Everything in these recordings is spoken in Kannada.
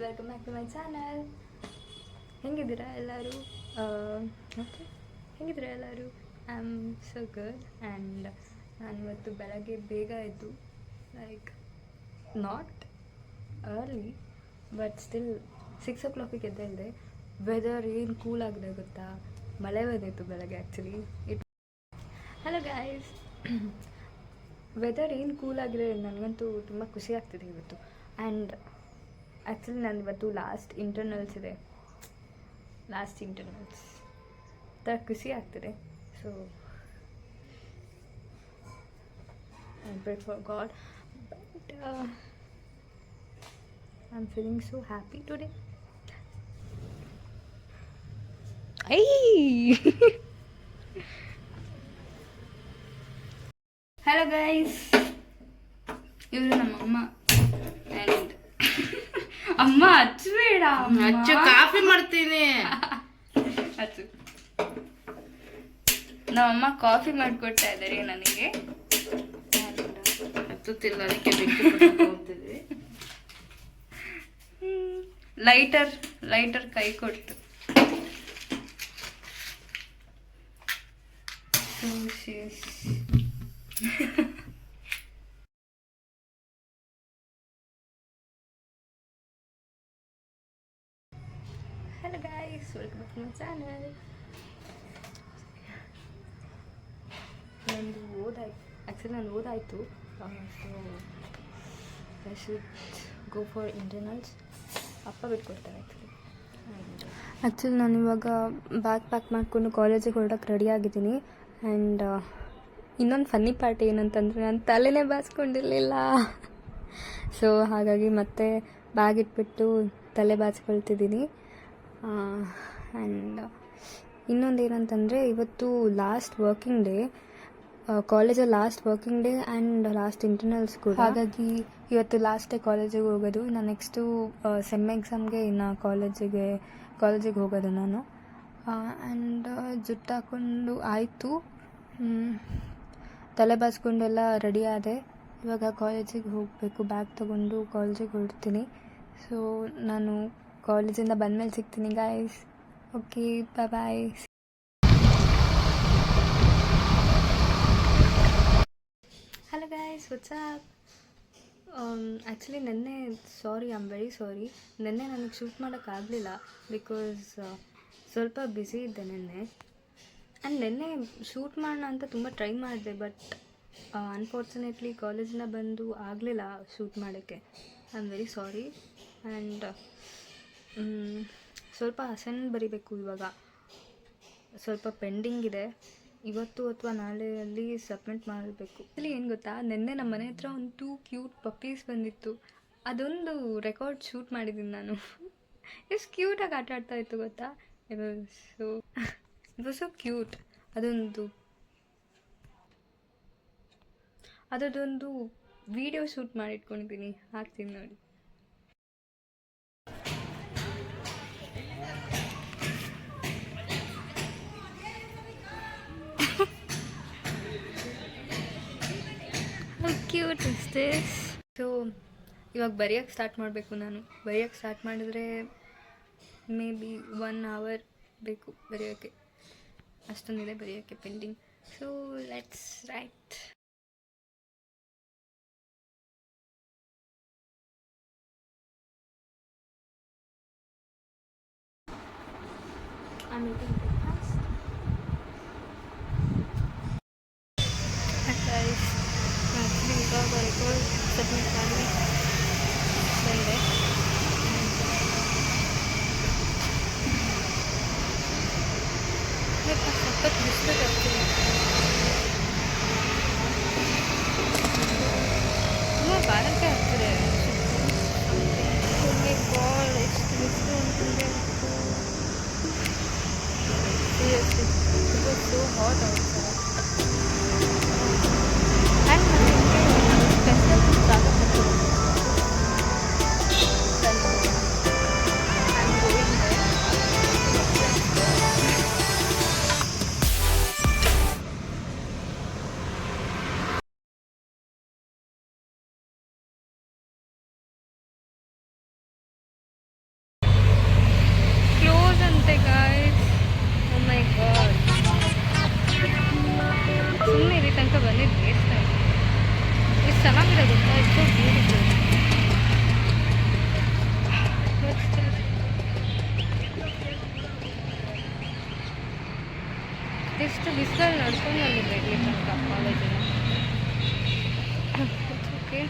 Welcome back to my channel. ಹೆಂಗಿದ್ದೀರಾ ಎಲ್ಲರೂ? ಓಕೆ, ಹೆಂಗಿದ್ದೀರಾ ಎಲ್ಲರೂ? I am so good. And ನಾನು ಇವತ್ತು ಬೆಳಗ್ಗೆ ಬೇಗ ಎದ್ದು, like not early but still 6 o'clock ಎದ್ದೇಳಿದೆ. ವೆದರ್ ಏನು ಕೂಲ್ ಆಗಿದೆ ಗೊತ್ತಾ? ಮಳೆ ಬಂದಿತ್ತು ಬೆಳಗ್ಗೆ ಆ್ಯಕ್ಚುಲಿ. ಹಲೋ ಗಾಯ್ಸ್, ವೆದರ್ ಏನು ಕೂಲ್ ಆಗಿದೆ, ನನಗಂತೂ ತುಂಬ ಖುಷಿ ಆಗ್ತಿದೆ ಇವತ್ತು. ಆ್ಯಂಡ್ ಆ್ಯಕ್ಚುಲಿ ನಾನು ಇವತ್ತು ಲಾಸ್ಟ್ ಇಂಟರ್ನಲ್ಸ್ ಥರ ಖುಷಿ ಆಗ್ತಿದೆ. So I pray for god, but I am feeling so happy today. Hello guys, ಇವರು ನಮ್ಮಮ್ಮ. ಆ್ಯಂಡ್ ಅಮ್ಮ ಹಚ್ಚಬೇಡ, ಅಚ್ಚು ಕಾಫಿ ಮಾಡ್ತೀನಿ. ಹಚ್ಚು. ನಮ್ಮಮ್ಮ ಕಾಫಿ ಮಾಡಿಕೊಡ್ತಾ ಇದ್ದಾರೆ ನನಗೆ. ಹತ್ತುತ್ತಿಲ್ಲ, ಅದಕ್ಕೆ ಹೋಗ್ತಿದ್ವಿ. ಲೈಟರ್ ಕೈ ಕೊಟ್ಟು. Hello guys, welcome back to my channel. ನಾನು ಓದಾಯಿತು. So I should go for internals. ಅಪ್ಪ ಬಿಟ್ಕೊಡ್ತಾರೆ ಆ್ಯಕ್ಚುಲಿ ನಾನು ಇವಾಗ ಬ್ಯಾಗ್ ಪ್ಯಾಕ್ ಮಾಡಿಕೊಂಡು ಕಾಲೇಜಿಗೆ ಹೊರಡೋಕ್ಕೆ ರೆಡಿ ಆಗಿದ್ದೀನಿ. ಆ್ಯಂಡ್ ಇನ್ನೊಂದು ಫನ್ನಿ ಪಾರ್ಟ್ ಏನಂತಂದರೆ, ನಾನು ತಲೆನೇ ಬಾಚ್ಕೊಂಡಿರಲಿಲ್ಲ. ಸೊ ಹಾಗಾಗಿ ಮತ್ತೆ ಬ್ಯಾಗ್ ಇಟ್ಬಿಟ್ಟು ತಲೆ ಬಾಚ್ಕೊಳ್ತಿದ್ದೀನಿ. ಆ್ಯಂಡ್ ಇನ್ನೊಂದು ಏನಂತಂದರೆ, ಇವತ್ತು ಲಾಸ್ಟ್ ವರ್ಕಿಂಗ್ ಡೇ, ಕಾಲೇಜಲ್ಲಿ last working day and last internals ಕೂಡ. ಹಾಗಾಗಿ ಇವತ್ತು ಲಾಸ್ಟ್ ಡೇ ಕಾಲೇಜಿಗೆ ಹೋಗೋದು. ನಾನು ನೆಕ್ಸ್ಟು ಸೆಮ್ ಎಕ್ಸಾಮ್ಗೆ ಇನ್ನು ಕಾಲೇಜಿಗೆ ಹೋಗೋದು ನಾನು. ಆ್ಯಂಡ್ ಜುಟ್ಟು ಹಾಕ್ಕೊಂಡು ಆಯಿತು, ತಲೆ ಬಾಚ್ಕೊಂಡೆಲ್ಲ ರೆಡಿ ಆದೆ. ಇವಾಗ ಕಾಲೇಜಿಗೆ ಹೋಗಬೇಕು, ಬ್ಯಾಗ್ ತೊಗೊಂಡು ಕಾಲೇಜಿಗೆ ಹೊರಡ್ತೀನಿ. ಸೊ ನಾನು ಕಾಲೇಜಿಂದ ಬಂದಮೇಲೆ ಸಿಗ್ತೀನಿ guys. Okay, bye. Hello guys, what's up. Actually ನೆನ್ನೆ ಐ ಆಮ್ ವೆರಿ ಸಾರಿ. ನೆನ್ನೆ ನನಗೆ ಶೂಟ್ ಮಾಡೋಕ್ಕಾಗಲಿಲ್ಲ ಬಿಕಾಸ್ ಸ್ವಲ್ಪ ಬ್ಯುಸಿ ಇದ್ದೆ ನೆನ್ನೆ. ಆ್ಯಂಡ್ ನೆನ್ನೆ ಶೂಟ್ ಮಾಡೋಣ ಅಂತ ತುಂಬ ಟ್ರೈ ಮಾಡಿದೆ, ಬಟ್ ಅನ್ಫಾರ್ಚುನೇಟ್ಲಿ ಕಾಲೇಜಿಂದ ಬಂದು ಆಗಲಿಲ್ಲ ಶೂಟ್ ಮಾಡೋಕ್ಕೆ. I am very sorry. And ಸ್ವಲ್ಪ ಅಸೈನ್ಮೆಂಟ್ ಬರೀಬೇಕು, ಇವಾಗ ಸ್ವಲ್ಪ ಪೆಂಡಿಂಗ್ ಇದೆ. ಇವತ್ತು ಅಥವಾ ನಾಳೆಯಲ್ಲಿ ಸಬ್ಮಿಟ್ ಮಾಡಬೇಕು. ಇಲ್ಲಿ ಏನು ಗೊತ್ತಾ, ನೆನ್ನೆ ನಮ್ಮ ಮನೆ ಹತ್ರ ಒಂದು 2 ಕ್ಯೂಟ್ ಪಪ್ಪೀಸ್ ಬಂದಿತ್ತು. ಅದೊಂದು ರೆಕಾರ್ಡ್ ಶೂಟ್ ಮಾಡಿದ್ದೀನಿ ನಾನು. ಎಷ್ಟು ಕ್ಯೂಟಾಗಿ ಆಟ ಆಡ್ತಾ ಇತ್ತು ಗೊತ್ತಾ. It was so cute. ಅದೊಂದು ವಿಡಿಯೋ ಶೂಟ್ ಮಾಡಿಟ್ಕೊಂಡಿದ್ದೀನಿ, ಹಾಕ್ತೀನಿ ನೋಡಿ. Cute is this. ಸೊ ಇವಾಗ ಬರೆಯೋಕ್ಕೆ ಸ್ಟಾರ್ಟ್ ಮಾಡಬೇಕು ನಾನು. ಬರೆಯೋಕ್ಕೆ ಸ್ಟಾರ್ಟ್ ಮಾಡಿದ್ರೆ ಮೇ ಬಿ 1 hour ಬೇಕು ಬರೆಯೋಕ್ಕೆ. ಅಷ್ಟೊಂದಿದೆ ಬರೆಯೋಕ್ಕೆ pending. So let's write. I'm eating breakfast. Guys, actually ಇವಾಗ ರೆಕಾರ್ಡ್ ಸಬ್ಮಿಟ್ ಮಾಡಿ ಬಂದೆ. ಸಖತ್ ಬಿಸ್ಕೆಟ್ ಆಗ್ತಿದೆ, ತುಂಬ ಬಾರಕ್ಕೆ ಆಗ್ತಿದೆ. ಗಾಡ್, ಎಷ್ಟು ಬಿಸಿಲು ಅಂತಂದರೆ seriously, it was so hot outside. And ನನಗೆ ಸ್ಪೆಷಲ್ ಜಾಗ ಇಷ್ಟು ಬಿಸಿಲಲ್ಲಿ ನಡ್ಕೊಂಡು ಬಂದಿದ್ದೆ ಇಲ್ಲಿ ತನಕ ಕಾಲೇಜಿನ. ಓಕೆ,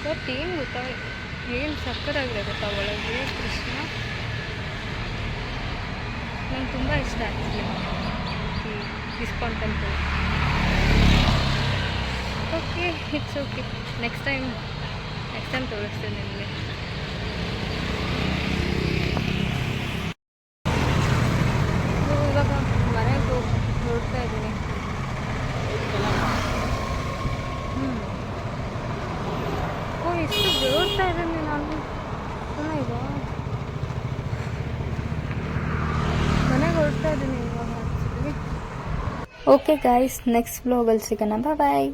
ಬಟ್ ಏನು ಗೊತ್ತಾ, ಏನು ಸಕ್ಕತ್ತಾಗಿದೆ ಗೊತ್ತಾ ಒಳಗೆ ಕೃಷ್ಣ. ನಂಗೆ ತುಂಬ ಇಷ್ಟ ಆ್ಯಕ್ಚುಲಿ ಈ ISKCON temple. Okay, it's okay. Next time ತೋರಿಸ್ತೀನಿ ನಿಮಗೆ. ಇವಾಗ ಮನೆಗೆ ಹೊರಡ್ತಾ ಇದ್ದೀನಿ. ಓ, ಎಷ್ಟು ಬೇಡ್ತಾ ಇದ್ದೀನಿ ನಾನು. ಈಗ ಮನೆಗೆ ಹೊರಡ್ತಾ ಇದ್ದೀನಿ ಇವಾಗ ಆ್ಯಕ್ಚುಲಿ. ಓಕೆ ಗಾಯ್ಸ್, ನೆಕ್ಸ್ಟ್ ಬ್ಲಾಗಲ್ಲಿ ಸಿಗೋಣ. ಬಾಯ್.